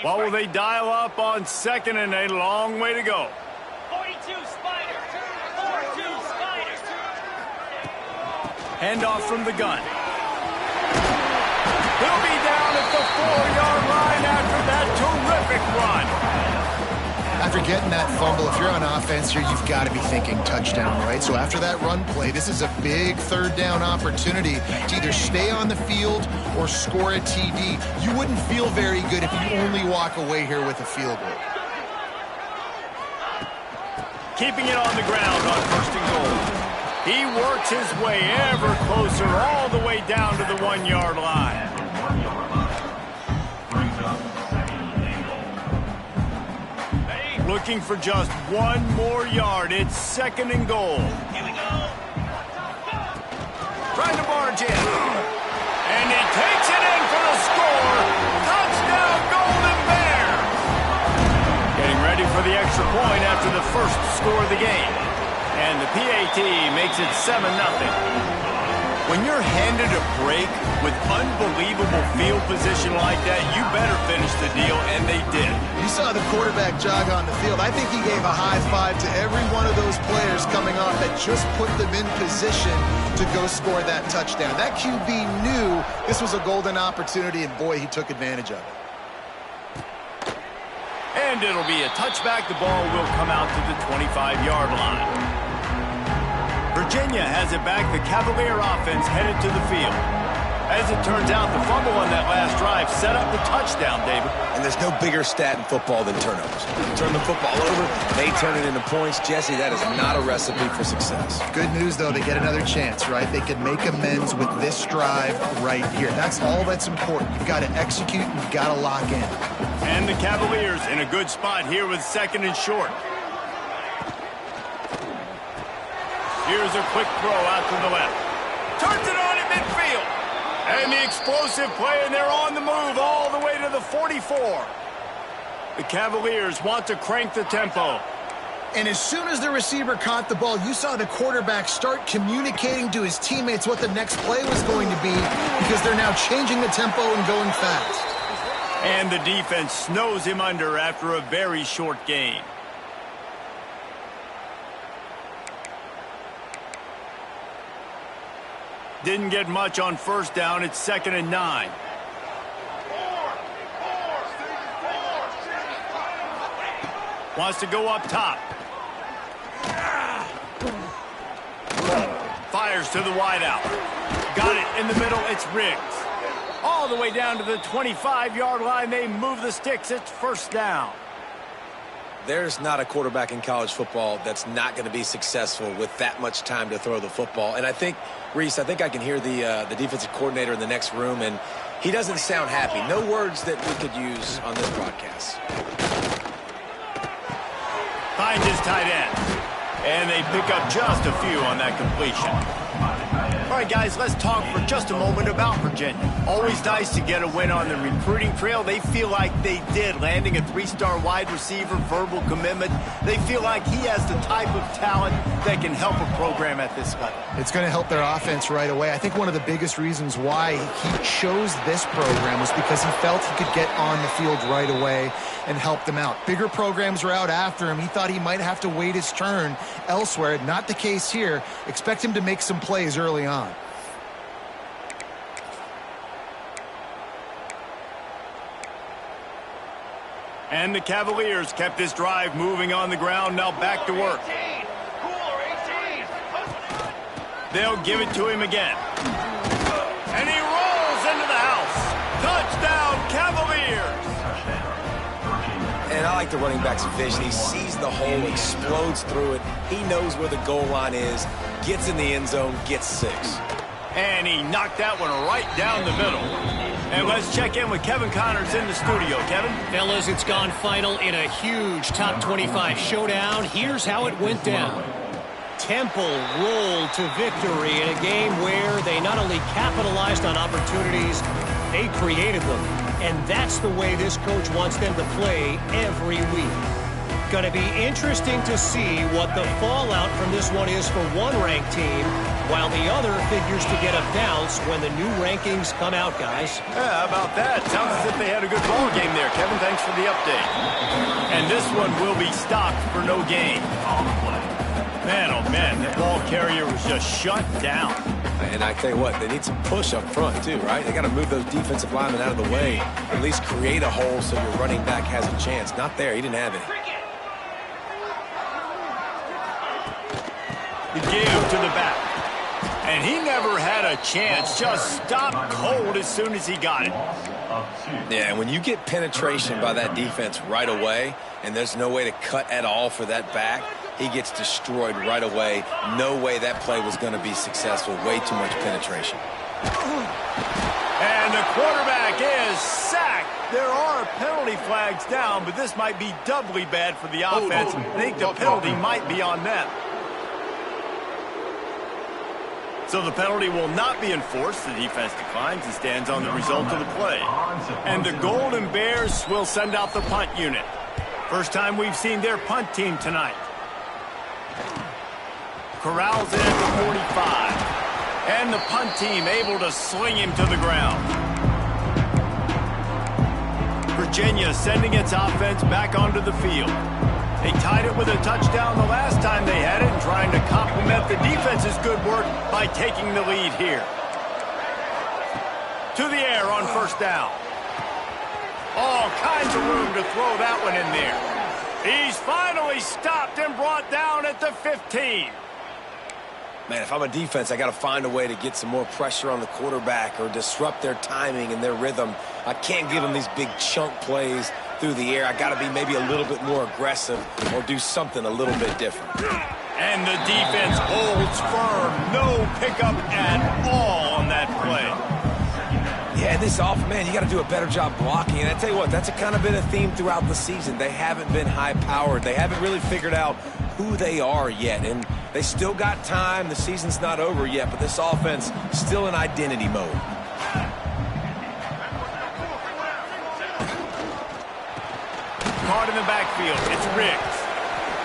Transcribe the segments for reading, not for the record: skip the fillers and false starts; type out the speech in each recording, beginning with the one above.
What will they dial up on second and a long way to go? 42 Spiders. 42 Spiders. Handoff from the gun. He'll be down at the 4-yard line after that terrific run. After getting that fumble, if you're on offense here, you've got to be thinking touchdown, right? So after that run play, this is a big third down opportunity to either stay on the field or score a TD. You wouldn't feel very good if you only walk away here with a field goal. Keeping it on the ground on first and goal. He works his way ever closer all the way down to the 1-yard line. Looking for just one more yard. It's second and goal. Here we go. Trying to barge in. And he takes it in for the score. Touchdown, Golden Bears. Getting ready for the extra point after the first score of the game. And the PAT makes it 7-0. When you're handed a break with unbelievable field position like that, you better finish the deal, and they did. You saw the quarterback jog on the field. I think he gave a high five to every one of those players coming off that just put them in position to go score that touchdown. That QB knew this was a golden opportunity, and boy, he took advantage of it. And it'll be a touchback. The ball will come out to the 25-yard line. Virginia has it back. The Cavalier offense headed to the field. As it turns out, the fumble on that last drive set up the touchdown, David. And there's no bigger stat in football than turnovers. You turn the football over, they turn it into points. Jesse, that is not a recipe for success. Good news, though, they get another chance, right? They can make amends with this drive right here. That's all that's important. You've got to execute, and you've got to lock in. And the Cavaliers in a good spot here with second and short. Here's a quick throw out to the left. Turns it on at midfield. And the explosive play, and they're on the move all the way to the 44. The Cavaliers want to crank the tempo. And as soon as the receiver caught the ball, you saw the quarterback start communicating to his teammates what the next play was going to be, because they're now changing the tempo and going fast. And the defense snows him under after a very short gain. Didn't get much on first down. It's second and 9. Wants to go up top. Fires to the wideout. Got it in the middle. It's Riggs. All the way down to the 25-yard line. They move the sticks. It's first down. There's not a quarterback in college football that's not going to be successful with that much time to throw the football. And I think, Reese, I can hear the defensive coordinator in the next room, and he doesn't sound happy. No words that we could use on this broadcast. Finds his tight end. And they pick up just a few on that completion. All right, guys, let's talk for just a moment about Virginia. Always nice to get a win on the recruiting trail. They feel like they did, landing a 3-star wide receiver, verbal commitment. They feel like he has the type of talent that can help a program at this level. It's going to help their offense right away. I think one of the biggest reasons why he chose this program was because he felt he could get on the field right away and help them out. Bigger programs were out after him. He thought he might have to wait his turn elsewhere. Not the case here. Expect him to make some plays early on. And the Cavaliers kept this drive moving on the ground. Now back to work. They'll give it to him again. And he rolls into the house. Touchdown, Cavaliers. And I like the running back's vision. He sees the hole, explodes through it. He knows where the goal line is, gets in the end zone, gets 6. And he knocked that one right down the middle. And let's check in with Kevin Connors in the studio. Kevin? Fellas, it's gone final in a huge top 25 showdown. Here's how it went down. Temple rolled to victory in a game where they not only capitalized on opportunities, they created them. And that's the way this coach wants them to play every week. Going to be interesting to see what the fallout from this one is for one ranked team. while the other figures to get a bounce when the new rankings come out, guys. Yeah, how about that? Sounds as if they had a good ball game there, Kevin. Thanks for the update. And this one will be stopped for no gain. Man, oh man, that ball carrier was just shut down. And I tell you what, they need some push up front too, right? They got to move those defensive linemen out of the way, at least create a hole so your running back has a chance. Not there. He didn't have it. The give to the back. And he never had a chance. Just stopped cold as soon as he got it. Yeah, and when you get penetration by that defense right away, and there's no way to cut at all for that back, he gets destroyed right away. No way that play was going to be successful. Way too much penetration. And the quarterback is sacked. There are penalty flags down, but this might be doubly bad for the offense. I think the penalty might be on them. So the penalty will not be enforced. The defense declines and stands on the result of the play. And the Golden Bears will send out the punt unit. First time we've seen their punt team tonight. Corrals it at the 45. And the punt team able to sling him to the ground. Virginia sending its offense back onto the field. They tied it with a touchdown the last time they had it and trying to complement the defense's good work by taking the lead here. To the air on first down. All kinds of room to throw that one in there. He's finally stopped and brought down at the 15. Man, if I'm a defense, I got to find a way to get some more pressure on the quarterback or disrupt their timing and their rhythm. I can't give them these big chunk plays through the air. I got to be maybe a little bit more aggressive or do something a little bit different. And the defense holds firm. No pickup at all on that play. Yeah, this offense, man, you got to do a better job blocking. And I tell you what, that's kind of been a theme throughout the season. They haven't been high-powered. They haven't really figured out who they are yet. And they still got time. The season's not over yet, but this offense still in identity mode. Caught in the backfield. It's Riggs.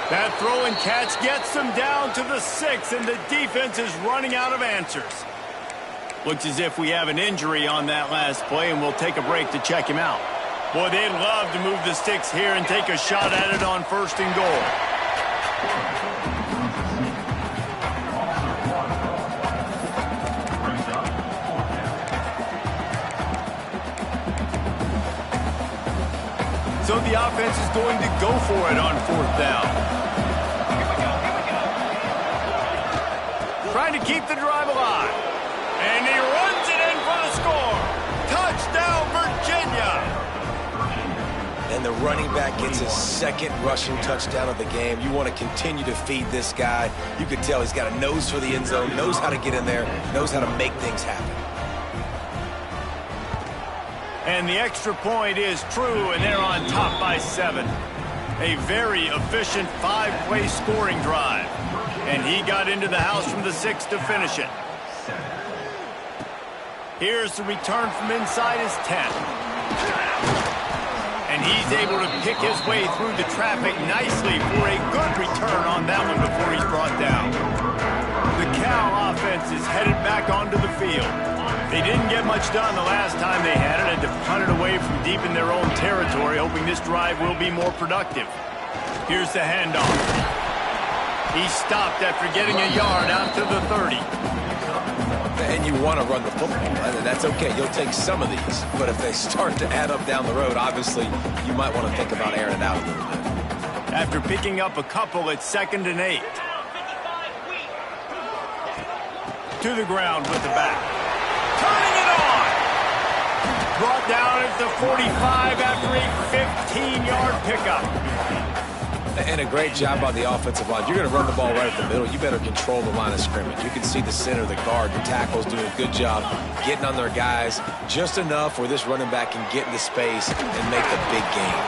That throw and catch gets them down to the 6, and the defense is running out of answers. Looks as if we have an injury on that last play, and we'll take a break to check him out. Boy, they'd love to move the sticks here and take a shot at it on 1st and goal. So the offense is going to go for it on 4th down. Trying to keep the drive alive. And he runs it in for the score. Touchdown, Virginia. And the running back gets his 2nd rushing touchdown of the game. You want to continue to feed this guy. You can tell he's got a nose for the end zone, knows how to get in there, knows how to make things happen. And the extra point is true, and they're on top by 7. A very efficient 5-play scoring drive. And he got into the house from the 6 to finish it. Here's the return from inside his 10. And he's able to pick his way through the traffic nicely for a good return on that one before he's brought down. The Cal offense is headed back onto the field. They didn't get much done the last time they had it and to punt it away from deep in their own territory, hoping this drive will be more productive. Here's the handoff. He stopped after getting a yard out to the 30. And you want to run the football. That's okay. You'll take some of these. But if they start to add up down the road, obviously, you might want to think about airing it out a little bit. After picking up a couple, it's 2nd and 8. To the ground with the back. Turning it on. Brought down at the 45 after a 15-yard pickup. And a great job by the offensive line. You're going to run the ball right at the middle. You better control the line of scrimmage. You can see the center, the guard, the tackles doing a good job getting on their guys just enough where this running back can get into space and make the big game.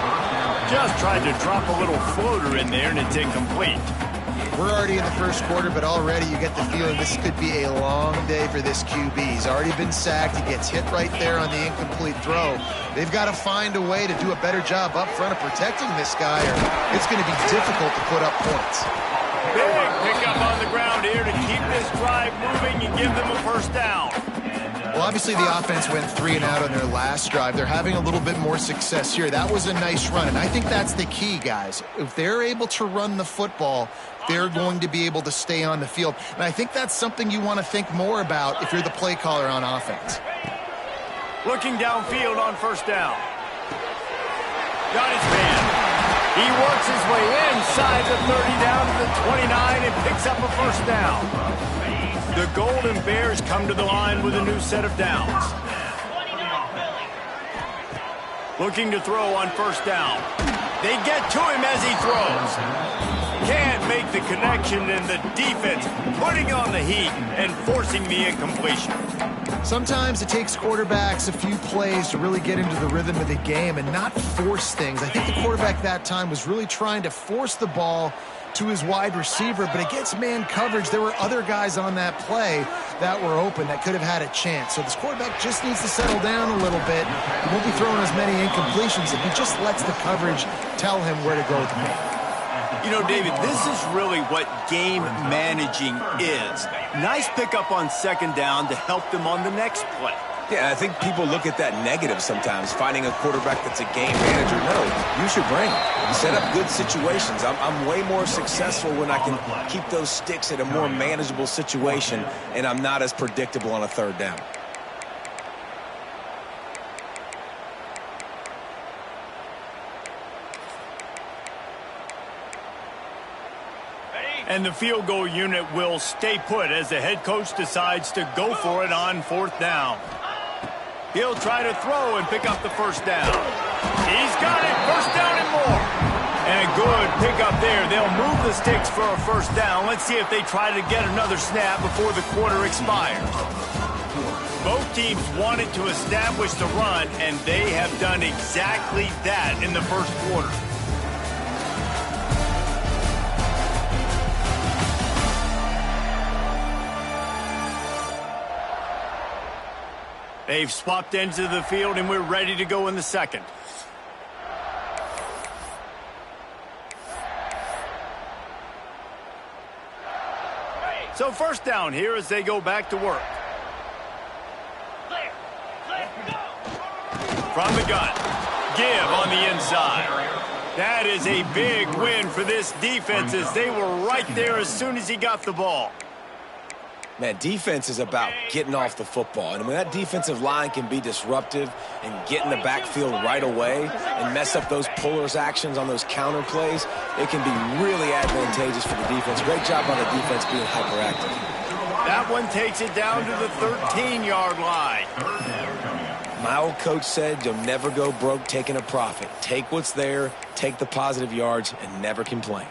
Just tried to drop a little floater in there, and it's incomplete. We're already in the 1st quarter, but already you get the feeling this could be a long day for this QB. He's already been sacked. He gets hit right there on the incomplete throw. They've got to find a way to do a better job up front of protecting this guy, or it's going to be difficult to put up points. Big pickup on the ground here to keep this drive moving and give them a first down. Well, obviously the offense went 3 and out on their last drive. They're having a little bit more success here. That was a nice run, and I think that's the key, guys. If they're able to run the football, they're going to be able to stay on the field. And I think that's something you want to think more about if you're the play caller on offense. Looking downfield on first down. Got his man. He works his way inside the 30 down to the 29 and picks up a first down. The Golden Bears come to the line with a new set of downs. Looking to throw on first down. They get to him as he throws. Can't make the connection, and the defense putting on the heat and forcing the incompletion. Sometimes it takes quarterbacks a few plays to really get into the rhythm of the game and not force things. I think the quarterback that time was really trying to force the ball to his wide receiver, but against man coverage, there were other guys on that play that were open that could have had a chance. So this quarterback just needs to settle down a little bit. He won't be throwing as many incompletions if he just lets the coverage tell him where to go with the ball. You know, David, this is really what game managing is. Nice pickup on second down to help them on the next play. Yeah, I think people look at that negative sometimes, finding a quarterback that's a game manager. No, you should bring it. Set up good situations. I'm way more successful when I can keep those sticks at a more manageable situation, and I'm not as predictable on a third down. And the field goal unit will stay put as the head coach decides to go for it on fourth down. He'll try to throw and pick up the first down. He's got it, first down and more. And a good pickup there. They'll move the sticks for a first down. Let's see if they try to get another snap before the quarter expires. Both teams wanted to establish the run, and they have done exactly that in the first quarter. They've swapped ends of the field, and we're ready to go in the second. So first down here as they go back to work. From the gun, give on the inside. That is a big win for this defense as they were right there as soon as he got the ball. Man, defense is about getting off the football. And when that defensive line can be disruptive and get in the backfield right away and mess up those pullers actions on those counter plays, it can be really advantageous for the defense. Great job on the defense being hyperactive. That one takes it down to the 13-yard line. My old coach said you'll never go broke taking a profit. Take what's there, take the positive yards, and never complain.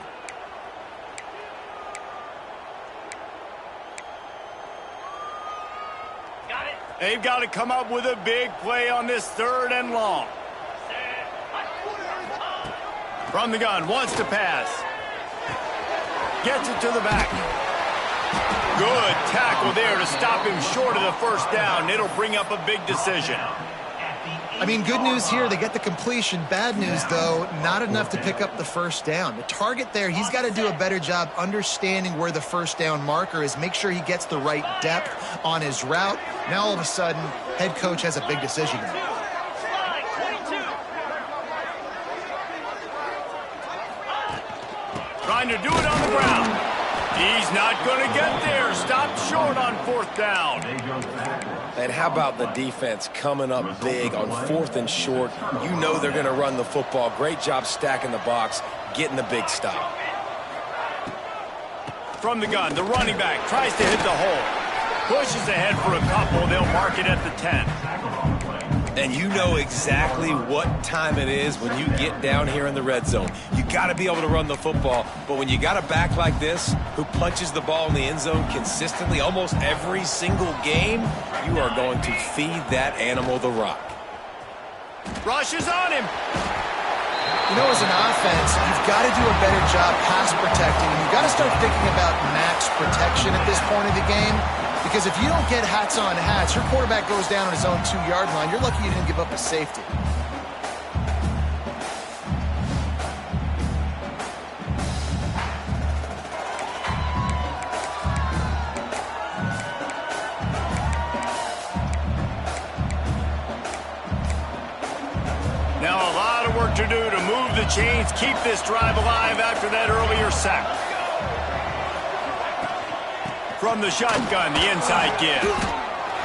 They've got to come up with a big play on this third and long. From the gun, wants to pass. Gets it to the back. Good tackle there to stop him short of the first down. It'll bring up a big decision. I mean, good news here, they get the completion. Bad news, though, not enough to pick up the first down. The target there, he's got to do a better job understanding where the first down marker is, make sure he gets the right depth on his route. Now, all of a sudden, head coach has a big decision to make. Trying to do it on the ground. He's not going to get there. Stopped short on fourth down. And how about the defense coming up big on fourth and short? You know they're going to run the football. Great job stacking the box, getting the big stop. From the gun, the running back tries to hit the hole. Pushes ahead for a couple. They'll mark it at the 10. And you know exactly what time it is when you get down here in the red zone. You got to be able to run the football. But when you got a back like this who punches the ball in the end zone consistently almost every single game, you are going to feed that animal the rock. Rushes on him. You know, as an offense, you've got to do a better job pass protecting. And you've got to start thinking about max protection at this point of the game. Because if you don't get hats on hats, your quarterback goes down on his own 2-yard line. You're lucky you didn't give up a safety. Now a lot of work to do to move the chains, keep this drive alive after that earlier sack. From the shotgun, the inside give.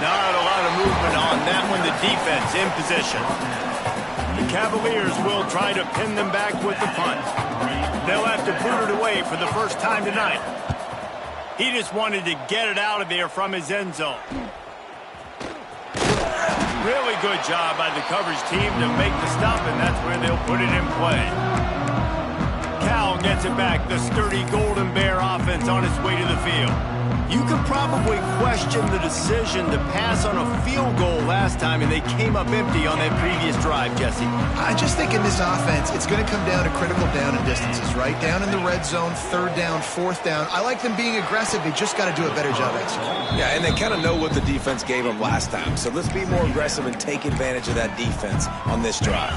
Not a lot of movement on that one, the defense in position. The Cavaliers will try to pin them back with the punt. They'll have to boot it away for the first time tonight. He just wanted to get it out of there from his end zone. Really good job by the coverage team to make the stop, and that's where they'll put it in play. Cal gets it back, the sturdy Golden Bear offense on its way to the field. You could probably question the decision to pass on a field goal last time, and they came up empty on that previous drive, Jesse. I just think in this offense, it's going to come down to critical down and distances, right? Down in the red zone, third down, fourth down. I like them being aggressive. They just got to do a better job executing. Yeah, and they kind of know what the defense gave them last time. So let's be more aggressive and take advantage of that defense on this drive.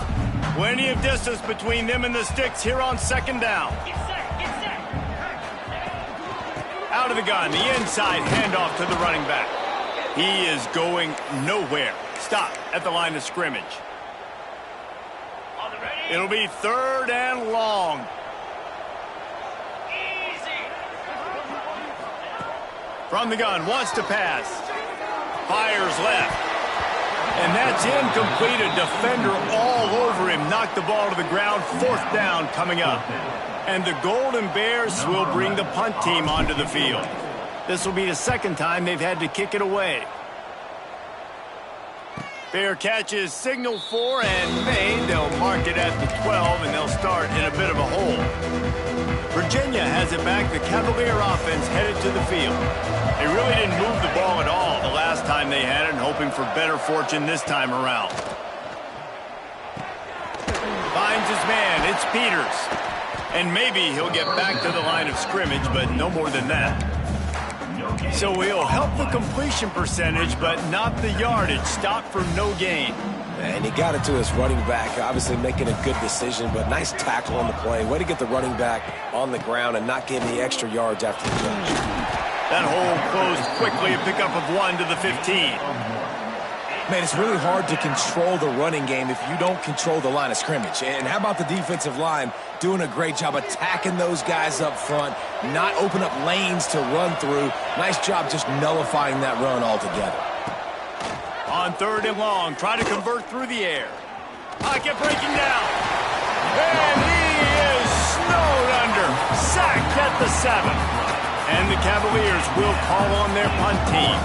Plenty of distance between them and the sticks here on second down. Get set, get set. Out of the gun, the inside handoff to the running back. He is going nowhere. Stop at the line of scrimmage. On the ready. It'll be third and long. Easy. From the gun, wants to pass. Fires left. And that's incomplete. A defender all over him. Knocked the ball to the ground. Fourth down coming up. And the Golden Bears will bring the punt team onto the field. This will be the second time they've had to kick it away. Fair catch is signaled for and made. They'll mark it at the 12, and they'll start in a bit of a hole. Virginia has it back. The Cavalier offense headed to the field. They really didn't move the ball at all the last time they had it, and hoping for better fortune this time around. Finds his man. It's Peters. And maybe he'll get back to the line of scrimmage, but no more than that. So he'll help the completion percentage, but not the yardage. Stop for no gain. And he got it to his running back, obviously making a good decision, but nice tackle on the play. Way to get the running back on the ground and not give him the extra yards after the catch. That hole closed quickly, a pickup of 1 to the 15. Man, it's really hard to control the running game if you don't control the line of scrimmage. And how about the defensive line doing a great job attacking those guys up front, not open up lanes to run through. Nice job just nullifying that run altogether. On third and long, try to convert through the air. Pocket breaking down. And he is snowed under. Sacked at the 7. And the Cavaliers will call on their punt team.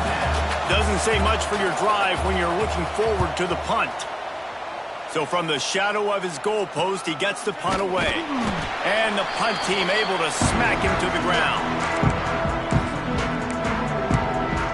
Doesn't say much for your drive when you're looking forward to the punt. So from the shadow of his goalpost, he gets the punt away. And the punt team able to smack him to the ground.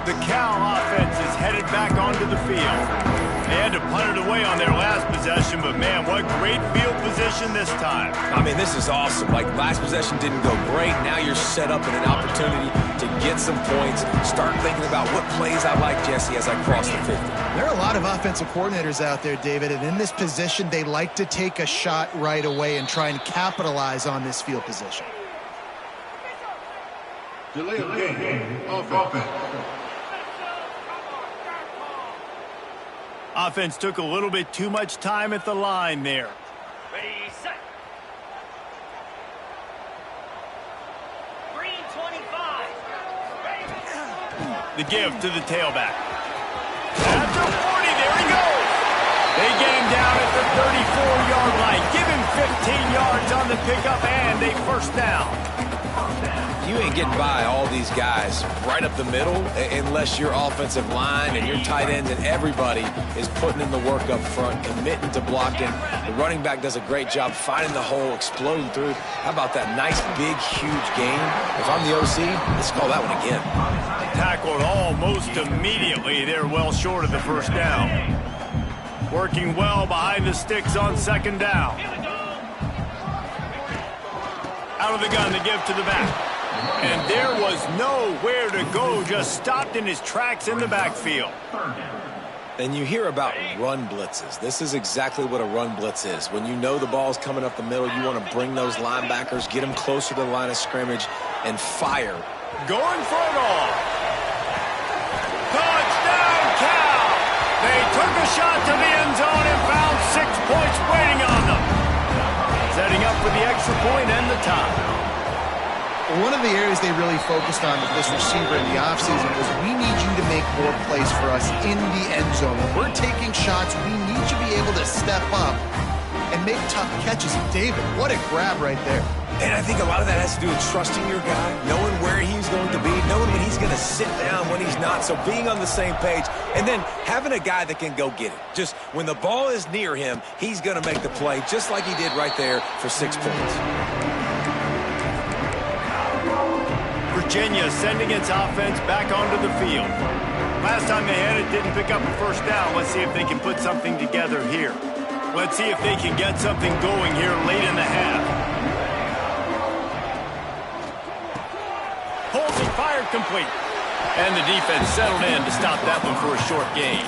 The Cal offense is headed back onto the field. They had to punt it away on their last possession, but man, what great field position this time. I mean, this is awesome. Like, last possession didn't go great. Now you're set up in an opportunity to get some points. Start thinking about what plays I like, Jesse, as I cross the 50. There are a lot of offensive coordinators out there, David, and in this position, they like to take a shot right away and try and capitalize on this field position. Delay of game. Offense. Offense took a little bit too much time at the line there. Ready, set. Green 25. The give to the tailback. After 40, there he goes. They gain down at the 34-yard line. Give him 15 yards on the pickup and a first down. You ain't getting by all these guys right up the middle unless your offensive line and your tight ends and everybody is putting in the work up front, committing to blocking. The running back does a great job finding the hole, exploding through. How about that nice, big, huge gain? If I'm the OC, let's call that one again. Tackled almost immediately. They're well short of the first down. Working well behind the sticks on second down. Out of the gun, the give to the back. And there was nowhere to go, just stopped in his tracks in the backfield. Then you hear about run blitzes. This is exactly what a run blitz is. When you know the ball's coming up the middle, you want to bring those linebackers, get them closer to the line of scrimmage, and fire. Going for it all. Touchdown, Cal! They took a shot to the end zone and found 6 points waiting One of the areas they really focused on with this receiver in the offseason was we need you to make more plays for us in the end zone. When we're taking shots, we need you to be able to step up and make tough catches. David, what a grab right there. And I think a lot of that has to do with trusting your guy, knowing where he's going to be, knowing when he's going to sit down, when he's not. So being on the same page, and then having a guy that can go get it. Just when the ball is near him, he's going to make the play, just like he did right there for 6 points. Virginia sending its offense back onto the field. Last time they had it, didn't pick up a first down. Let's see if they can put something together here. Let's see if they can get something going here late in the half. Pulls and fired complete. And the defense settled in to stop that one for a short gain.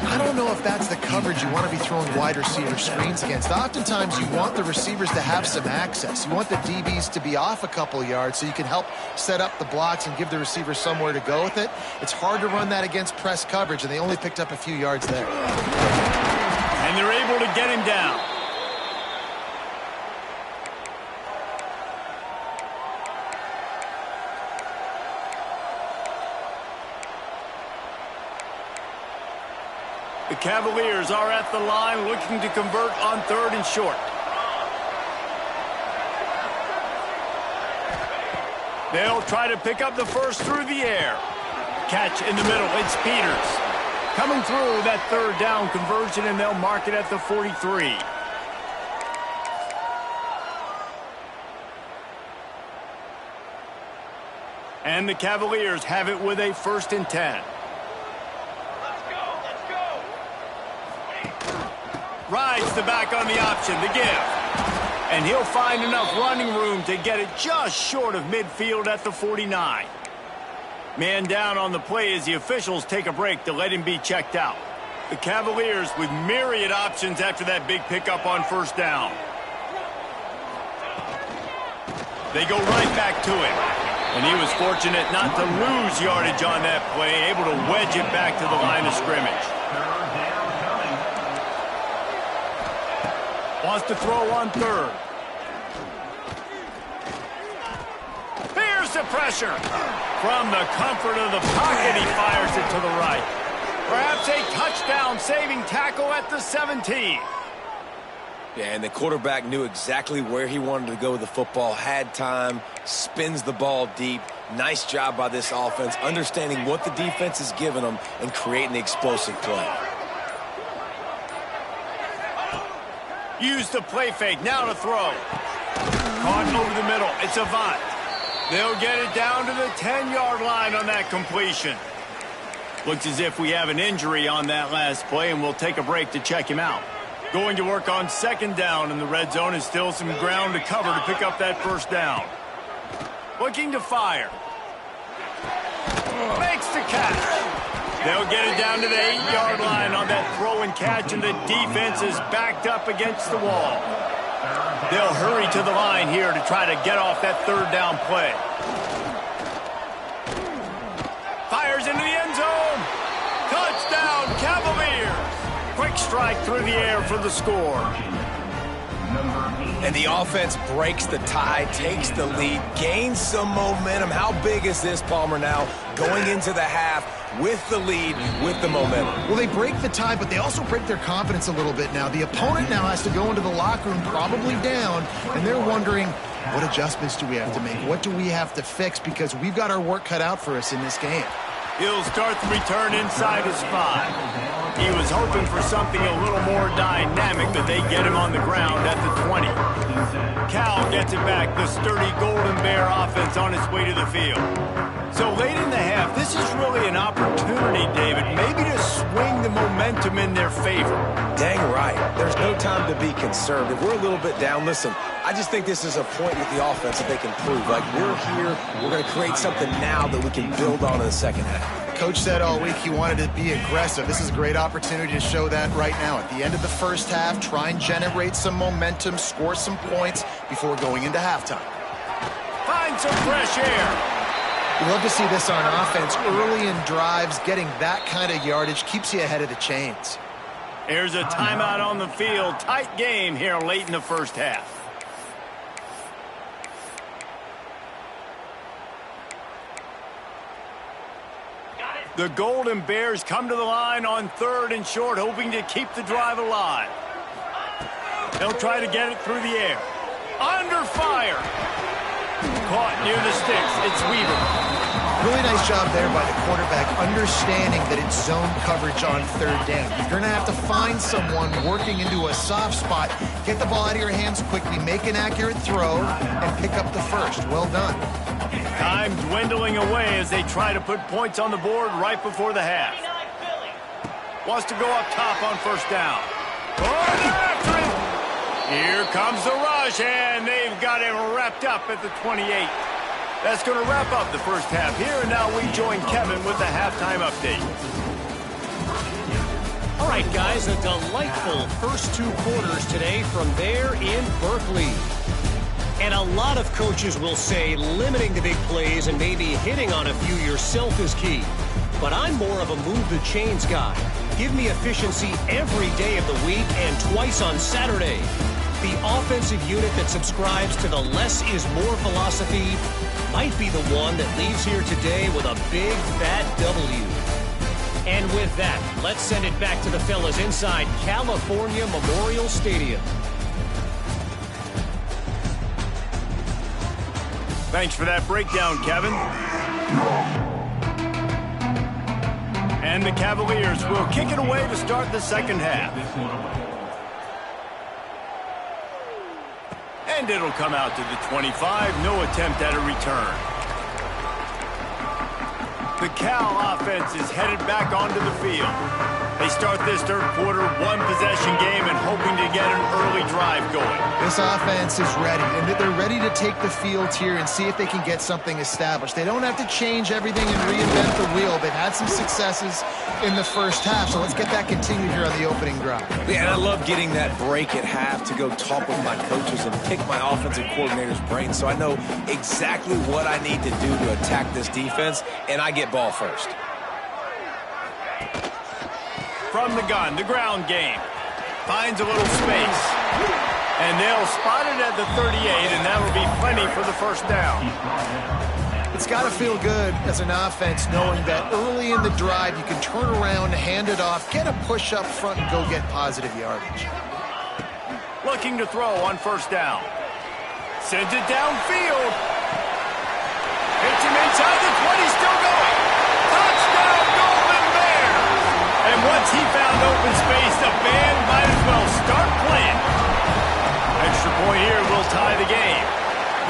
I don't know if that's the coverage you want to be throwing wide receiver screens against. Oftentimes, you want the receivers to have some access. You want the DBs to be off a couple yards so you can help set up the blocks and give the receivers somewhere to go with it. It's hard to run that against press coverage, and they only picked up a few yards there. And they're able to get him down. The Cavaliers are at the line looking to convert on 3rd and short. They'll try to pick up the first through the air. Catch in the middle. It's Peters. Coming through that 3rd down conversion, and they'll mark it at the 43. And the Cavaliers have it with a 1st and 10. Rides the back on the option, the give. And he'll find enough running room to get it just short of midfield at the 49. Man down on the play as the officials take a break to let him be checked out. The Cavaliers with myriad options after that big pickup on 1st down. They go right back to him. And he was fortunate not to lose yardage on that play, able to wedge it back to the line of scrimmage. Wants to throw on 3rd. Fears the pressure. From the comfort of the pocket, he fires it to the right. Perhaps a touchdown-saving tackle at the 17. Yeah, and the quarterback knew exactly where he wanted to go with the football, had time, spins the ball deep. Nice job by this offense, understanding what the defense is giving them and creating the explosive play. Use the play fake, now to throw. Caught over the middle, it's Avant. They'll get it down to the 10-yard line on that completion. Looks as if we have an injury on that last play, and we'll take a break to check him out. Going to work on 2nd down in the red zone, and still some ground to cover to pick up that 1st down. Looking to fire. Makes the catch. They'll get it down to the 8-yard line on that throw and catch, and the defense is backed up against the wall. They'll hurry to the line here to try to get off that 3rd down play. Fires into the end zone. Touchdown, Cavaliers. Quick strike through the air for the score. And the offense breaks the tie, takes the lead, gains some momentum. How big is this, Palmer, now going into the half with the lead, with the momentum? Well, they break the tie, but they also break their confidence a little bit now. The opponent now has to go into the locker room probably down, and they're wondering, what adjustments do we have to make? What do we have to fix? Because we've got our work cut out for us in this game. He'll start the return inside his 5. He was hoping for something a little more dynamic, but they get him on the ground at the 20. Cal gets it back, the sturdy Golden Bear offense on its way to the field. So late in the half, this is really an opportunity, David, maybe to swing the momentum in their favor. Dang right. There's no time to be conservative. We're a little bit down. Listen, I just think this is a point with the offense that they can prove. Like, we're here, we're going to create something now that we can build on in the second half. Coach said all week he wanted to be aggressive. This is a great opportunity to show that right now. At the end of the first half, try and generate some momentum, score some points before going into halftime. Find some fresh air. We love to see this on offense. Early in drives, getting that kind of yardage keeps you ahead of the chains. Here's a timeout on the field. Tight game here late in the first half. The Golden Bears come to the line on 3rd and short, hoping to keep the drive alive. They'll try to get it through the air. Under fire. Caught near the sticks. It's Weaver. Really nice job there by the quarterback, understanding that it's zone coverage on 3rd down. You're going to have to find someone working into a soft spot, get the ball out of your hands quickly, make an accurate throw, and pick up the first. Well done. Time dwindling away as they try to put points on the board right before the half. Wants to go up top on 1st down. Oh, they're after him. Here comes the rush, and they've got him wrapped up at the 28. That's going to wrap up the first half here, and now we join Kevin with the halftime update. All right, guys, a delightful first 2 quarters today from there in Berkeley. And a lot of coaches will say limiting the big plays and maybe hitting on a few yourself is key. But I'm more of a move the chains guy. Give me efficiency every day of the week and twice on Saturday. The offensive unit that subscribes to the less is more philosophy might be the one that leaves here today with a big, fat W. And with that, let's send it back to the fellas inside California Memorial Stadium. Thanks for that breakdown, Kevin. And the Cavaliers will kick it away to start the second half. And it'll come out to the 25. No attempt at a return. The Cal offense is headed back onto the field. They start this 3rd quarter, 1-possession game and hoping to get an early drive going. This offense is ready, and they're ready to take the field here and see if they can get something established. They don't have to change everything and reinvent the wheel. They've had some successes in the first half, so let's get that continued here on the opening drive. Yeah, and I love getting that break at half to go talk with my coaches and pick my offensive coordinator's brain so I know exactly what I need to do to attack this defense, and I get ball first. From the gun, the ground game. Finds a little space. And they'll spot it at the 38, and that will be plenty for the first down. It's got to feel good as an offense knowing that early in the drive you can turn around, hand it off, get a push up front, and go get positive yardage. Looking to throw on 1st down. Sends it downfield. Hits him inside the 20, still going. Touchdown, Golden Bears! And once he found open space, the band might as well start playing. Extra point here will tie the game.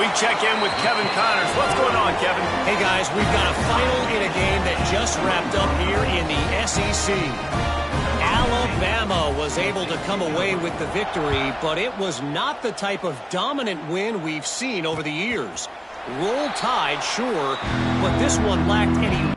We check in with Kevin Connors. What's going on, Kevin? Hey, guys, we've got a final in a game that just wrapped up here in the SEC. Alabama was able to come away with the victory, but it was not the type of dominant win we've seen over the years. Roll Tide, sure, but this one lacked any...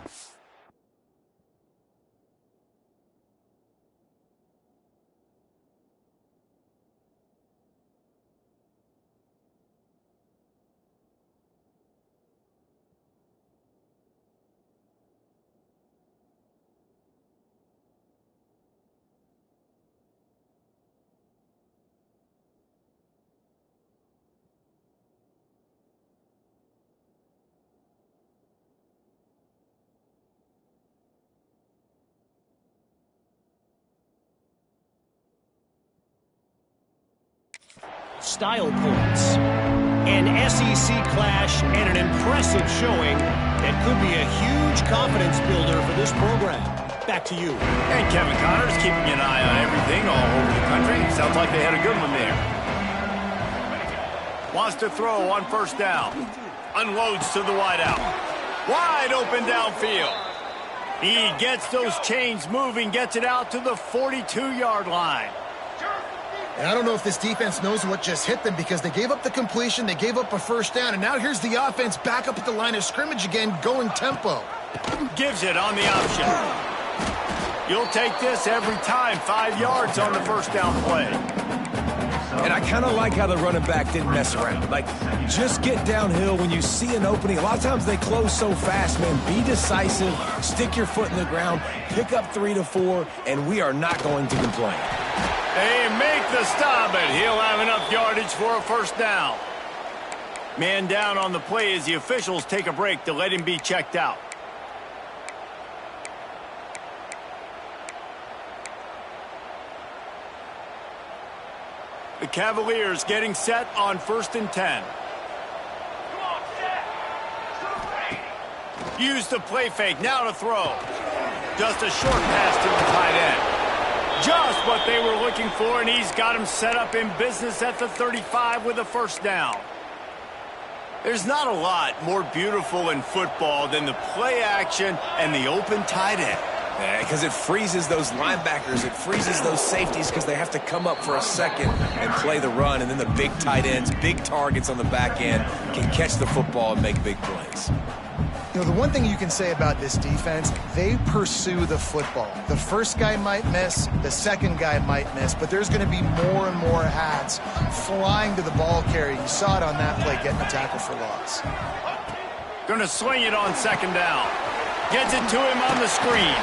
style points. An SEC clash and an impressive showing that could be a huge confidence builder for this program. Back to you. And Kevin Connors keeping an eye on everything all over the country. Sounds like they had a good one there. Wants to throw on 1st down. Unloads to the wideout. Wide open downfield. He gets those chains moving, gets it out to the 42-yard line. And I don't know if this defense knows what just hit them because they gave up the completion, they gave up a 1st down, and now here's the offense back up at the line of scrimmage again, going tempo. Gives it on the option. You'll take this every time. 5 yards on the 1st down play. And I kind of like how the running back didn't mess around. Like, just get downhill when you see an opening. A lot of times they close so fast, man. Be decisive, stick your foot in the ground, pick up 3 to 4, and we are not going to complain. They make the stop, and he'll have enough yardage for a 1st down. Man down on the play as the officials take a break to let him be checked out. The Cavaliers getting set on 1st and 10. Use the play fake, now to throw. Just a short pass to the tight end. Just what they were looking for, and he's got him set up in business at the 35 with a first down. There's not a lot more beautiful in football than the play action and the open tight end. Yeah, because it freezes those linebackers. It freezes those safeties because they have to come up for a second and play the run. And then the big tight ends, big targets on the back end, can catch the football and make big plays. You know, the one thing you can say about this defense, they pursue the football. The first guy might miss, the second guy might miss, but there's going to be more and more hats flying to the ball carrier. You saw it on that play, getting a tackle for loss. Going to swing it on 2nd down. Gets it to him on the screen.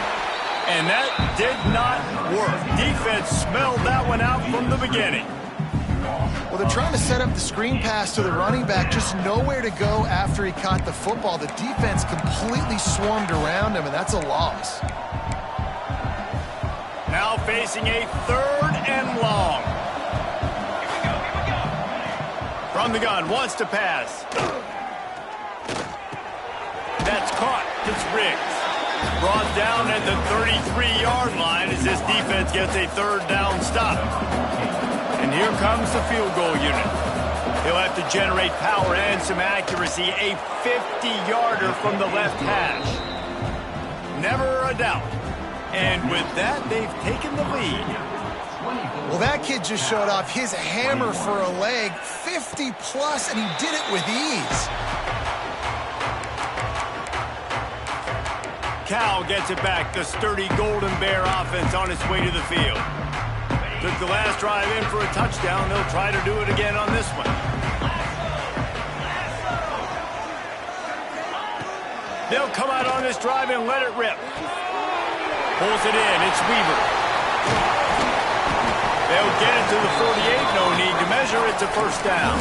And that did not work. Defense smelled that one out from the beginning. Well, they're trying to set up the screen pass to the running back, just nowhere to go after he caught the football. The defense completely swarmed around him, and that's a loss. Now facing a 3rd and long. From the gun, wants to pass. That's caught. It's Riggs. Brought down at the 33-yard line as this defense gets a 3rd down stop. And here comes the field goal unit. He'll have to generate power and some accuracy. A 50-yarder from the left hash. Never a doubt. And with that, they've taken the lead. Well, that kid just showed off his hammer for a leg, 50-plus, and he did it with ease. Cal gets it back. The sturdy Golden Bear offense on its way to the field. Took the last drive in for a touchdown. They'll try to do it again on this one. They'll come out on this drive and let it rip. Pulls it in. It's Weaver. They'll get it to the 48. No need to measure. It's a 1st down.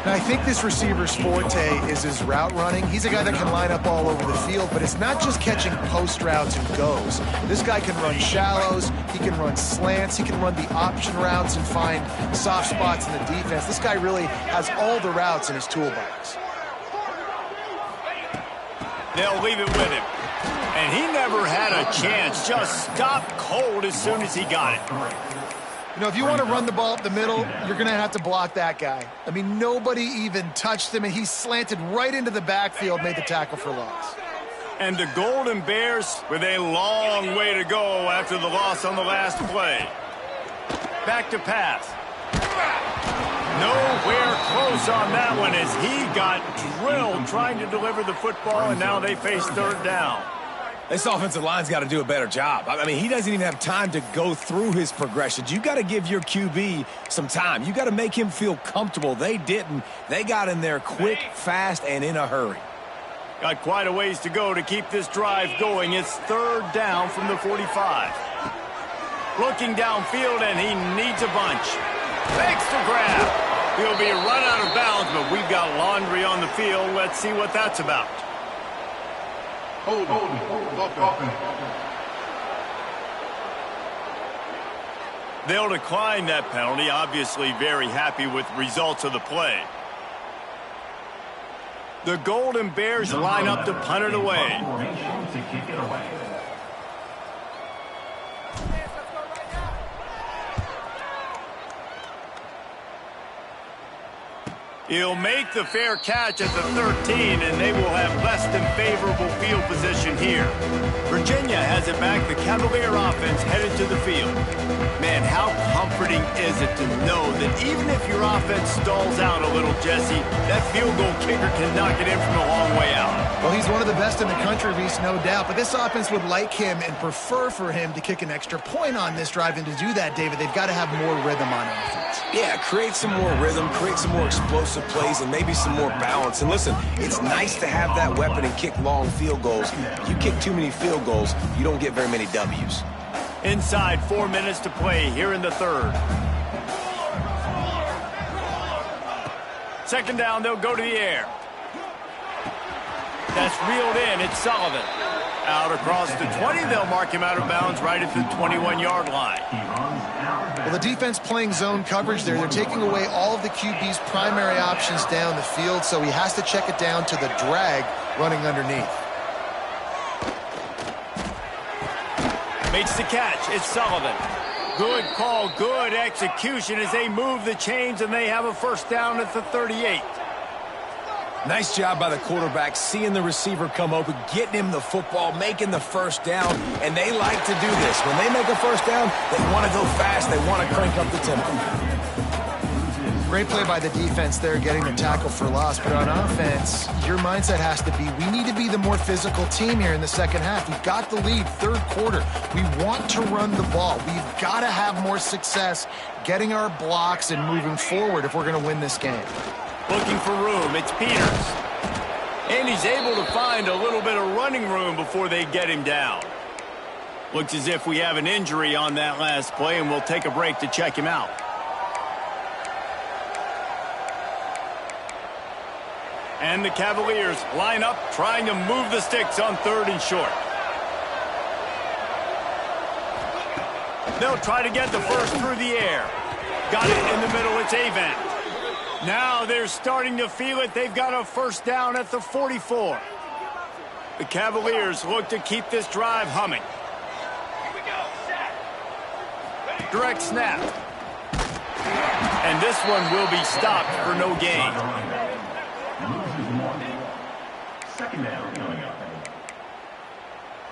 Now, I think this receiver's forte is his route running. He's a guy that can line up all over the field, but it's not just catching post routes and goes. This guy can run shallows, he can run slants, he can run the option routes and find soft spots in the defense. This guy really has all the routes in his toolbox. They'll leave it with him. And he never had a chance. Just stopped cold as soon as he got it. You know, if you want to run the ball up the middle, you're going to have to block that guy. I mean, nobody even touched him, and he slanted right into the backfield, made the tackle for loss. And the Golden Bears with a long way to go after the loss on the last play. Back to pass. Nowhere close on that one as he got drilled trying to deliver the football, and now they face 3rd down. This offensive line's got to do a better job. I mean, he doesn't even have time to go through his progressions. You got to give your QB some time. You got to make him feel comfortable. They didn't. They got in there quick, fast, and in a hurry. Got quite a ways to go to keep this drive going. It's 3rd down from the 45. Looking downfield, and he needs a bunch. Makes the grab. He'll be run out of bounds, but we've got laundry on the field. Let's see what that's about. Hold offense. They'll decline that penalty. Obviously very happy with results of the play. The Golden Bears line up to punt it away. He'll make the fair catch at the 13, and they will have less than favorable field position here. Virginia has it back. The Cavalier offense headed to the field. Man, how comforting is it to know that even if your offense stalls out a little, Jesse, that field goal kicker can knock it in from a long way out. Well, he's one of the best in the country, Reese, no doubt. But this offense would like him and prefer for him to kick an extra point on this drive. And to do that, David, they've got to have more rhythm on offense. Yeah, create some more rhythm, create some more explosive plays, and maybe some more balance. And listen, it's nice to have that weapon and kick long field goals. You kick too many field goals, you don't get very many W's. Inside 4 minutes to play here in the 3rd. 2nd down, they'll go to the air. That's reeled in. It's Sullivan. Out across the 20, they'll mark him out of bounds right at the 21-yard line. Well, the defense playing zone coverage there. They're taking away all of the QB's primary options down the field, so he has to check it down to the drag running underneath. Makes the catch. It's Sullivan. Good call, good execution as they move the chains, and they have a first down at the 38. Nice job by the quarterback, seeing the receiver come open, getting him the football, making the first down, and they like to do this. When they make a first down, they want to go fast. They want to crank up the tempo. Great play by the defense there, getting the tackle for loss. But on offense, your mindset has to be, we need to be the more physical team here in the second half. We've got the lead, third quarter. We want to run the ball. We've got to have more success getting our blocks and moving forward if we're going to win this game. Looking for room, it's Peters. And he's able to find a little bit of running room before they get him down. Looks as if we have an injury on that last play, and we'll take a break to check him out. And the Cavaliers line up, trying to move the sticks on 3rd and short. They'll try to get the first through the air. Got it in the middle, it's Avent. Now they're starting to feel it. They've got a first down at the 44. The Cavaliers look to keep this drive humming. Direct snap. And this one will be stopped for no gain.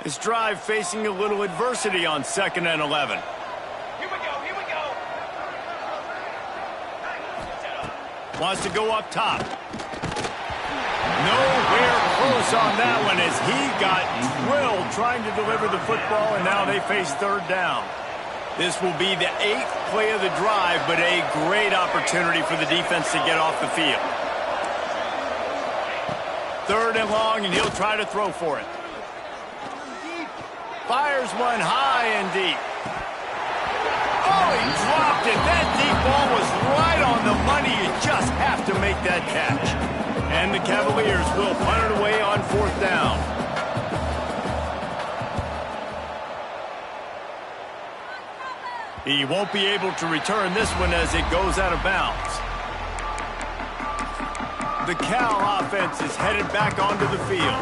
This drive facing a little adversity on 2nd and 11. Wants to go up top. Nowhere close on that one as he got drilled trying to deliver the football, and now they face 3rd down. This will be the 8th play of the drive, but a great opportunity for the defense to get off the field. 3rd and long, and he'll try to throw for it. Fires one high and deep. Oh, he dropped it. That deep ball was right on the money. You just have to make that catch. And the Cavaliers will punt it away on 4th down. He won't be able to return this one as it goes out of bounds. The Cal offense is headed back onto the field.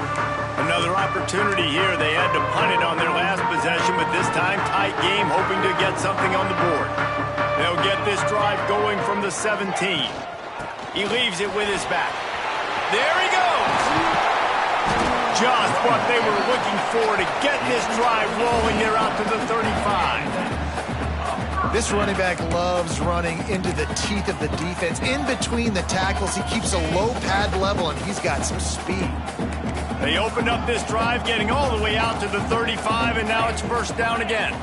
Another opportunity here. They had to punt it on their last possession, but this time tight game, hoping to get something on the board. They'll get this drive going from the 17. He leaves it with his back. There he goes! Just what they were looking for to get this drive rolling. They're out to the 35. This running back loves running into the teeth of the defense. In between the tackles, he keeps a low pad level, and he's got some speed. They opened up this drive, getting all the way out to the 35, and now it's first down again.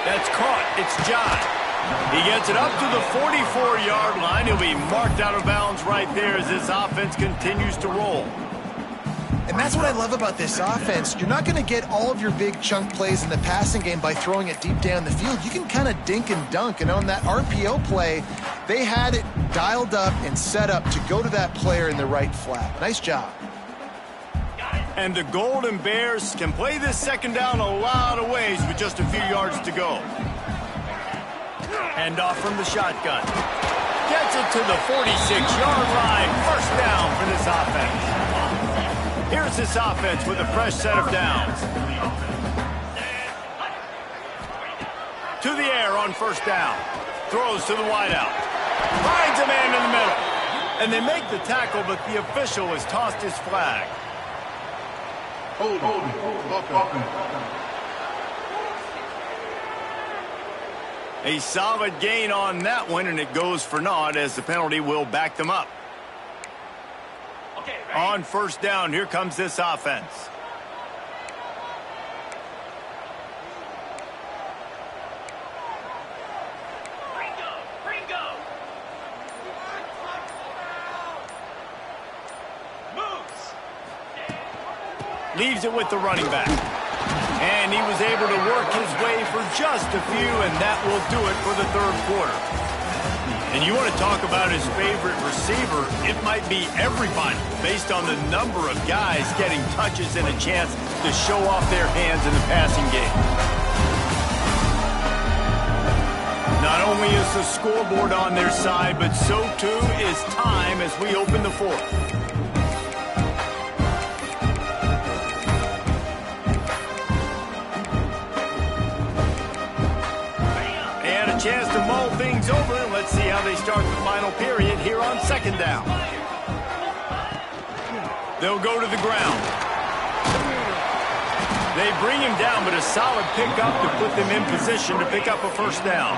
That's caught. It's John. He gets it up to the 44-yard line. He'll be marked out of bounds right there as this offense continues to roll. And that's what I love about this offense. You're not going to get all of your big chunk plays in the passing game by throwing it deep down the field. You can kind of dink and dunk. And on that RPO play, they had it dialed up and set up to go to that player in the right flat. Nice job. And the Golden Bears can play this second down a lot of ways with just a few yards to go. Hand off from the shotgun. Gets it to the 46-yard line. First down for this offense. Here's this offense with a fresh set of downs. To the air on first down. Throws to the wideout. Finds a man in the middle. And they make the tackle, but the official has tossed his flag. Hold. A solid gain on that one, and it goes for naught as the penalty will back them up. On first down, here comes this offense. Leaves it with the running back. And he was able to work his way for just a few, and that will do it for the third quarter. And you want to talk about his favorite receiver, it might be everybody, based on the number of guys getting touches and a chance to show off their hands in the passing game. Not only is the scoreboard on their side, but so too is time as we open the fourth. And a chance to mull things over. Let's see how they start the final period here on second down. They'll go to the ground. They bring him down, but a solid pickup to put them in position to pick up a first down.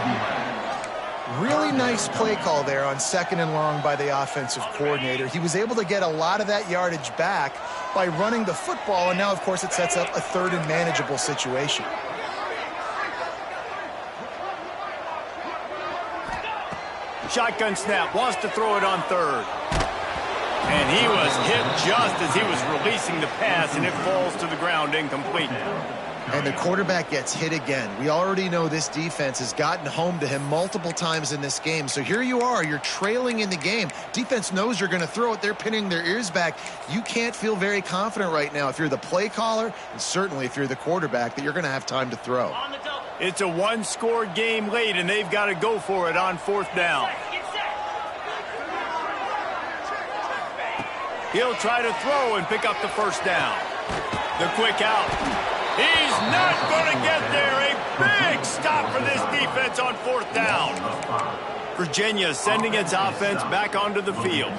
Really nice play call there on 2nd and long by the offensive coordinator. He was able to get a lot of that yardage back by running the football, and now, of course, it sets up a 3rd and manageable situation. Shotgun snap, wants to throw it on 3rd. And he was hit just as he was releasing the pass, and it falls to the ground incomplete. And the quarterback gets hit again. We already know this defense has gotten home to him multiple times in this game. So here you are, you're trailing in the game. Defense knows you're going to throw it. They're pinning their ears back. You can't feel very confident right now if you're the play caller, and certainly if you're the quarterback, that you're going to have time to throw. It's a one-score game late, and they've got to go for it on 4th down. He'll try to throw and pick up the first down. The quick out. He's not going to get there. A big stop for this defense on 4th down. Virginia sending its offense back onto the field.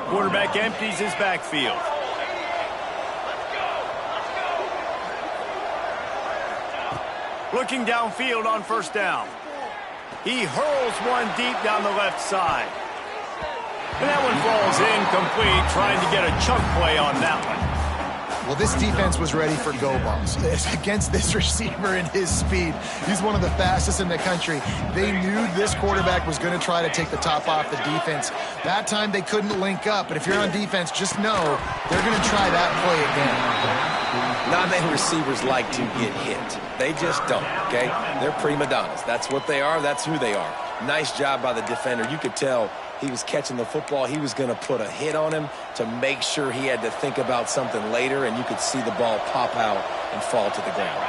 Quarterback empties his backfield. Looking downfield on 1st down. He hurls one deep down the left side. And that one falls incomplete, trying to get a chunk play on that one. Well, this defense was ready for go balls against this receiver and his speed. He's one of the fastest in the country. They knew this quarterback was going to try to take the top off the defense. That time they couldn't link up, but if you're on defense, just know they're going to try that play again. Not many receivers like to get hit. They just don't, okay? They're prima donnas. That's what they are. That's who they are. Nice job by the defender. You could tell he was catching the football. He was going to put a hit on him to make sure he had to think about something later, and you could see the ball pop out and fall to the ground.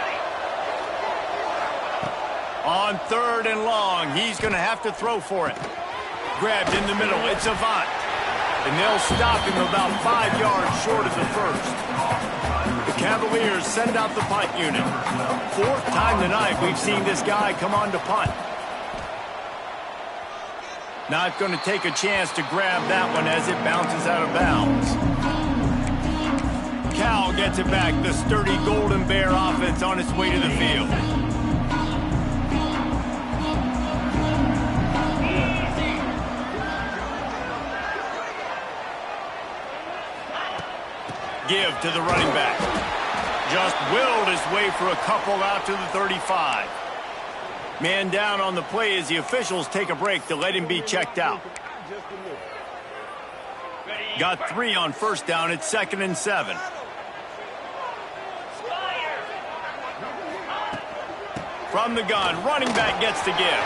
On 3rd and long, he's going to have to throw for it. Grabbed in the middle. It's Avant. And they'll stop him about 5 yards short of the first. The Cavaliers send out the punt unit. 4th time tonight we've seen this guy come on to punt. Not going to take a chance to grab that one as it bounces out of bounds. Cal gets it back. The sturdy Golden Bear offense on its way to the field. Give to the running back. Just willed his way for a couple out to the 35. Man down on the play as the officials take a break to let him be checked out. Got 3 on 1st down. It's 2nd and 7. From the gun, running back gets the give.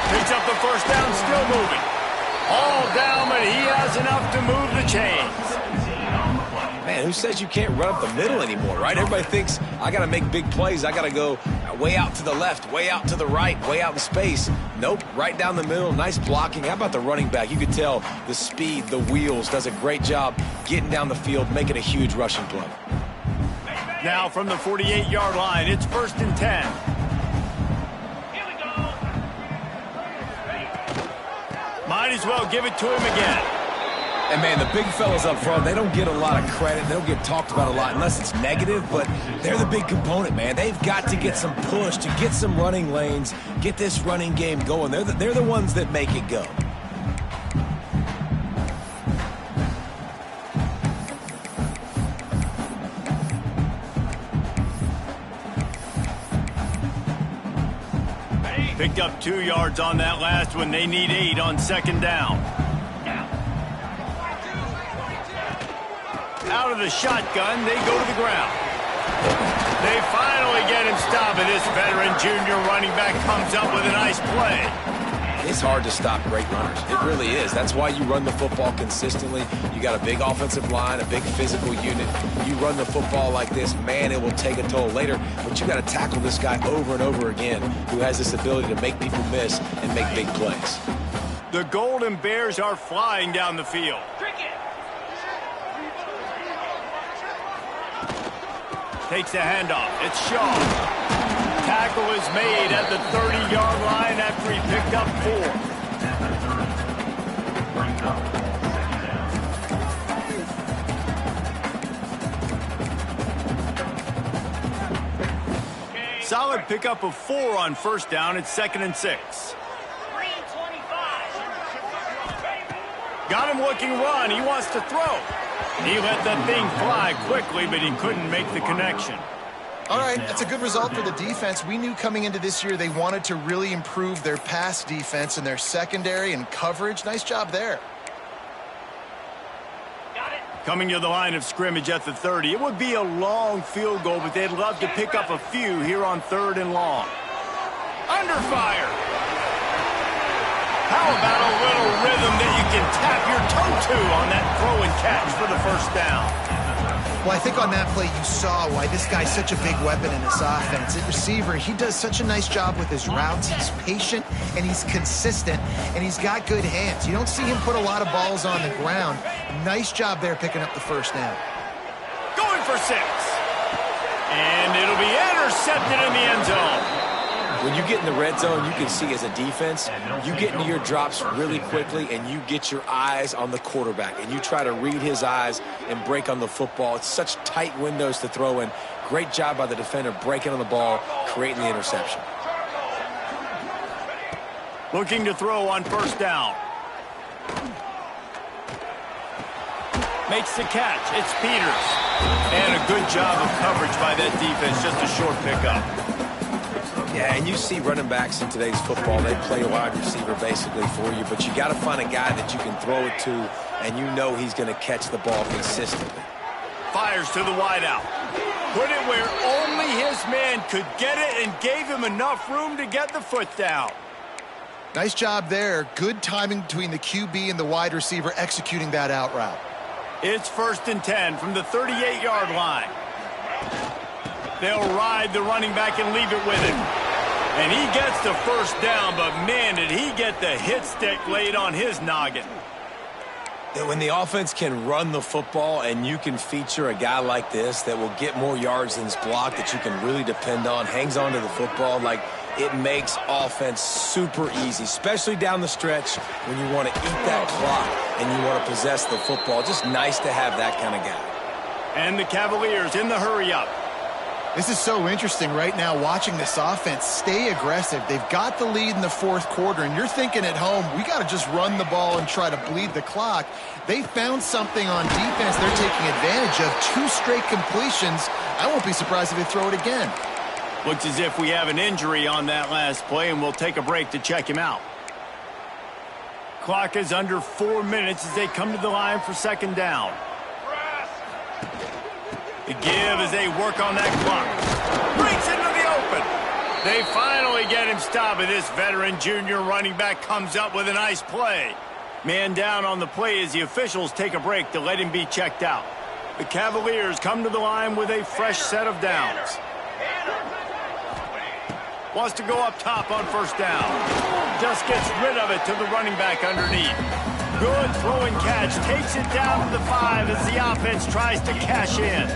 Picks up the first down, still moving. All down, but he has enough to move the chains. Man, who says you can't run up the middle anymore, right? Everybody thinks I got to make big plays. I got to go way out to the left, way out to the right, way out in space. Nope, right down the middle. Nice blocking. How about the running back? You could tell the speed, the wheels, does a great job getting down the field, making a huge rushing play. Now from the 48-yard line, it's 1st and 10. Might as well give it to him again. And, man, the big fellas up front, they don't get a lot of credit. They don't get talked about a lot unless it's negative, but they're the big component, man. They've got to get some push, to get some running lanes, get this running game going. They're the ones that make it go. Picked up 2 yards on that last one. They need 8 on 2nd down. Out of the shotgun, they go to the ground. They finally get him stopped, and this veteran junior running back comes up with a nice play. it's hard to stop great runners. It really is. That's why you run the football consistently. You got a big offensive line, a big physical unit. You run the football like this, man, it will take a toll later. But you got to tackle this guy over and over again who has this ability to make people miss and make big plays. The Golden Bears are flying down the field. Cricket. Takes the handoff. It's Shaw. Tackle is made at the 30-yard line after he picked up 4. Solid pickup of 4 on first down. It's 2nd and 6. 3:25. Got him looking run. He wants to throw. He let that thing fly quickly, but he couldn't make the connection. All right, that's a good result for the defense. We knew coming into this year they wanted to really improve their pass defense and their secondary and coverage. Nice job there. Got it. Coming to the line of scrimmage at the 30. It would be a long field goal, but they'd love to pick up a few here on 3rd and long. Under fire. How about a little rhythm that you can tap your toe to on that throw and catch for the first down? Well, I think on that play you saw why this guy's such a big weapon in this offense. At receiver, he does such a nice job with his routes. He's patient, and he's consistent, and he's got good hands. You don't see him put a lot of balls on the ground. Nice job there picking up the first down. Going for 6. And it'll be intercepted in the end zone. When you get in the red zone, you can see as a defense, you get into your drops really quickly and you get your eyes on the quarterback and you try to read his eyes and break on the football. It's such tight windows to throw in. Great job by the defender breaking on the ball, creating the interception. Looking to throw on first down. Makes the catch. It's Peters. And a good job of coverage by that defense. Just a short pickup. Yeah, and you see running backs in today's football, they play wide receiver basically for you, but you got to find a guy that you can throw it to, and you know he's going to catch the ball consistently. Fires to the wideout. Put it where only his man could get it and gave him enough room to get the foot down. Nice job there. Good timing between the QB and the wide receiver executing that out route. It's 1st and 10 from the 38-yard line. They'll ride the running back and leave it with him. And he gets the first down, but man, did he get the hit stick laid on his noggin. When the offense can run the football and you can feature a guy like this that will get more yards than his block that you can really depend on, hangs on to the football, like it makes offense super easy, especially down the stretch when you want to eat that clock and you want to possess the football. Just nice to have that kind of guy. And the Cavaliers in the hurry-up. This is so interesting right now watching this offense stay aggressive. They've got the lead in the 4th quarter, and you're thinking at home, we got to just run the ball and try to bleed the clock. They found something on defense they're taking advantage of. 2 straight completions. I won't be surprised if they throw it again. Looks as if we have an injury on that last play, and we'll take a break to check him out. Clock is under 4 minutes as they come to the line for 2nd down. The give as they work on that clock. Breaks into the open. They finally get him stopped, and this veteran junior running back comes up with a nice play. Man down on the play as the officials take a break to let him be checked out. The Cavaliers come to the line with a fresh set of downs. Wants to go up top on first down. Just gets rid of it to the running back underneath. Good throw and catch. Takes it down to the 5 as the offense tries to cash in.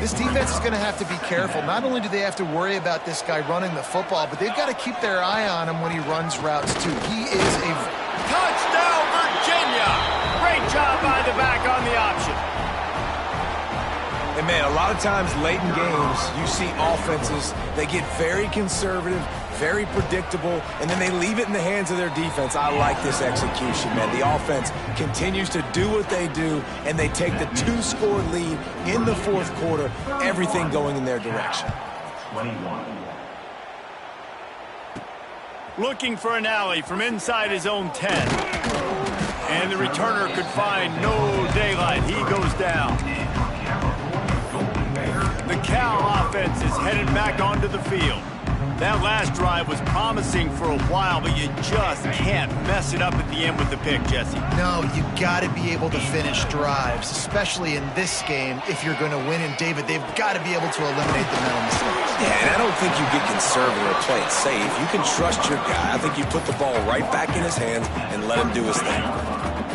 This defense is going to have to be careful. Not only do they have to worry about this guy running the football, but they've got to keep their eye on him when he runs routes too. He is a... Touchdown, Virginia! Great job by the back on the option. And man, a lot of times late in games, you see offenses, they get very conservative, very predictable, and then they leave it in the hands of their defense. I like this execution, man. The offense continues to do what they do, and they take the 2-score lead in the 4th quarter, everything going in their direction. 21. Looking for an alley from inside his own 10. And the returner could find no daylight. He goes down. The Cal offense is headed back onto the field. That last drive was promising for a while, but you just can't mess it up at the end with the pick, Jesse. No, you got to be able to finish drives, especially in this game if you're going to win. And, David, they've got to be able to eliminate the mental mistakes. Yeah, and I don't think you get conservative or play it safe. You can trust your guy. I think you put the ball right back in his hands and let him do his thing.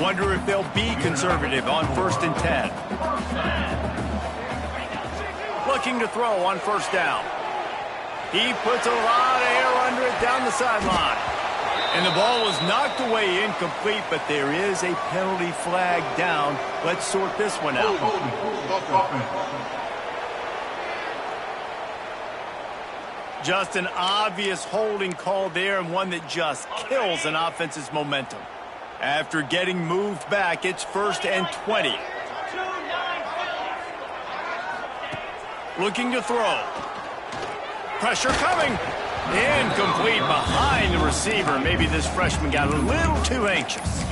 Wonder if they'll be conservative on 1st and 10. Looking to throw on 1st down. He puts a lot of air under it down the sideline. And the ball was knocked away incomplete, but there is a penalty flag down. Let's sort this one out. Just an obvious holding call there, and one that just kills an offense's momentum. After getting moved back, it's 1st and 20. Looking to throw. Pressure coming. Incomplete behind the receiver. Maybe this freshman got a little too anxious.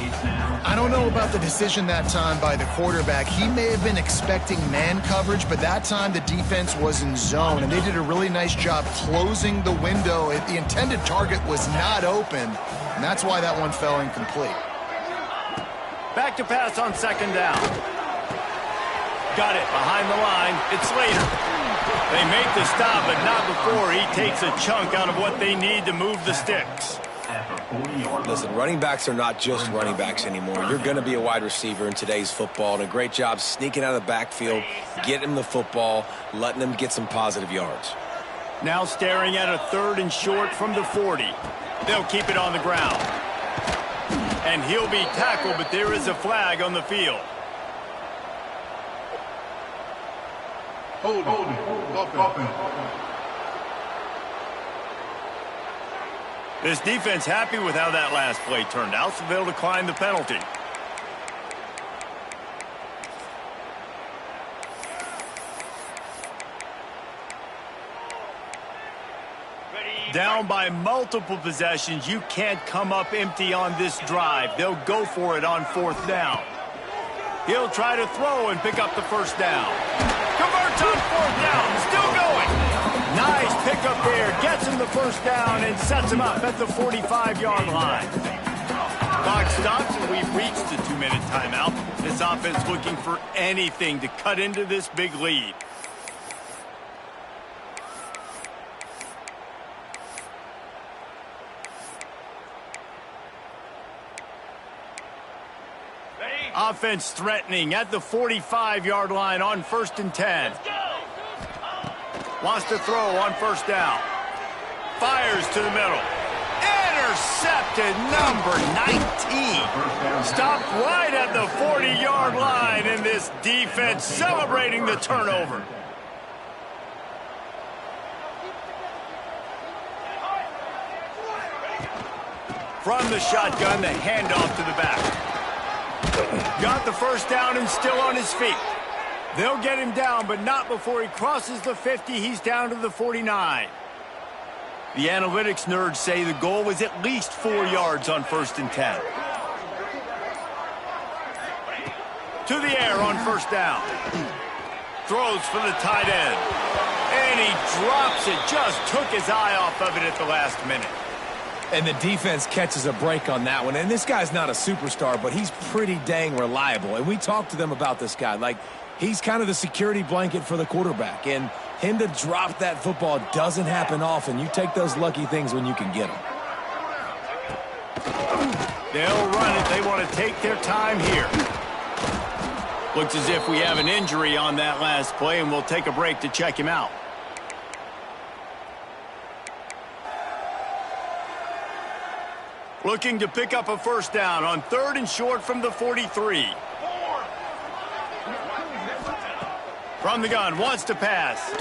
I don't know about the decision that time by the quarterback. He may have been expecting man coverage, but that time the defense was in zone, and they did a really nice job closing the window. The intended target was not open, and that's why that one fell incomplete. Back to pass on 2nd down. Got it behind the line. It's Slater. They make the stop, but not before he takes a chunk out of what they need to move the sticks. Listen, running backs are not just running backs anymore. You're going to be a wide receiver in today's football, and a great job sneaking out of the backfield, getting him the football, letting them get some positive yards. Now staring at a 3rd and short from the 40. They'll keep it on the ground. And he'll be tackled, but there is a flag on the field. Hold. This defense happy with how that last play turned out, so they'll decline the penalty. Down by multiple possessions, you can't come up empty on this drive. They'll go for it on 4th down. He'll try to throw and pick up the 1st down. Converts on 4th down, still going. Nice pickup there, gets him the 1st down and sets him up at the 45-yard line. Clock stops and we've reached the 2-minute timeout. This offense looking for anything to cut into this big lead. Offense threatening at the 45-yard line on 1st and 10. Wants to throw on 1st down. Fires to the middle. Intercepted, number 19. Stopped right at the 40-yard line, and this defense celebrating the turnover. From the shotgun, the handoff to the back. Got the 1st down and still on his feet. They'll get him down, but not before he crosses the 50. He's down to the 49. The analytics nerds say the goal was at least 4 yards on 1st and 10. To the air on 1st down. Throws for the tight end. And he drops it. Just took his eye off of it at the last minute. And the defense catches a break on that one. And this guy's not a superstar, but he's pretty dang reliable. And we talked to them about this guy. Like, he's kind of the security blanket for the quarterback. And him to drop that football doesn't happen often. You take those lucky things when you can get them. They'll run it. They want to take their time here. Looks as if we have an injury on that last play, and we'll take a break to check him out. Looking to pick up a 1st down on 3rd and short from the 43. From the gun, wants to pass.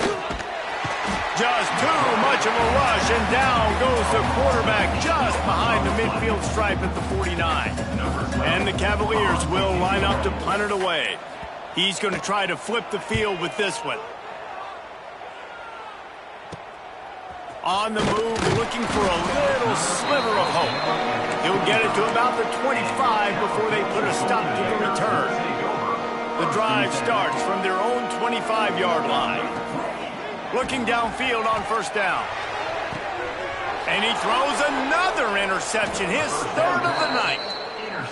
Just too much of a rush, and down goes the quarterback just behind the midfield stripe at the 49. And the Cavaliers will line up to punt it away. He's going to try to flip the field with this one. On the move, looking for a little sliver of hope. He'll get it to about the 25 before they put a stop to the return. The drive starts from their own 25-yard line. Looking downfield on 1st down. And he throws another interception, his third of the night.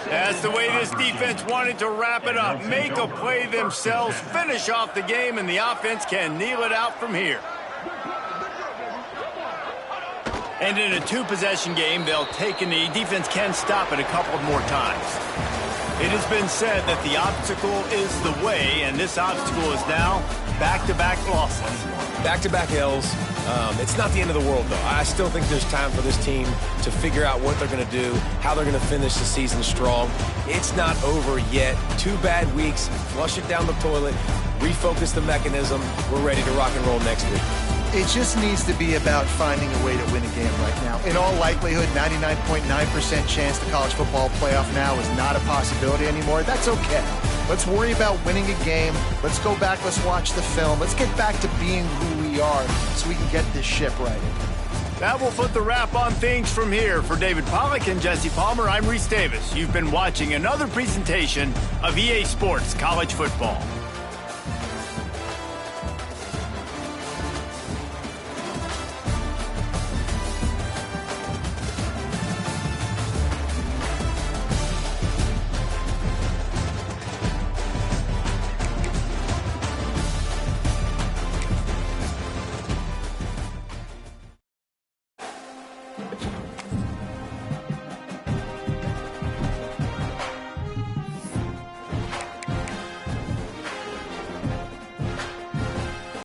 That's the way this defense wanted to wrap it up. Make a play themselves, finish off the game, and the offense can kneel it out from here. And in a two-possession game, they'll take a knee. Defense can stop it a couple more times. It has been said that the obstacle is the way, and this obstacle is now back-to-back losses. Back-to-back L's. It's not the end of the world, though. I still think there's time for this team to figure out what they're going to do, how they're going to finish the season strong. It's not over yet. 2 bad weeks. Flush it down the toilet. Refocus the mechanism. We're ready to rock and roll next week. It just needs to be about finding a way to win a game right now. In all likelihood, 99.9% chance the college football playoff now is not a possibility anymore. That's okay. Let's worry about winning a game. Let's go back. Let's watch the film. Let's get back to being who we are so we can get this ship righted. That will put the wrap on things from here. For David Pollack and Jesse Palmer, I'm Reese Davis. You've been watching another presentation of EA Sports College Football.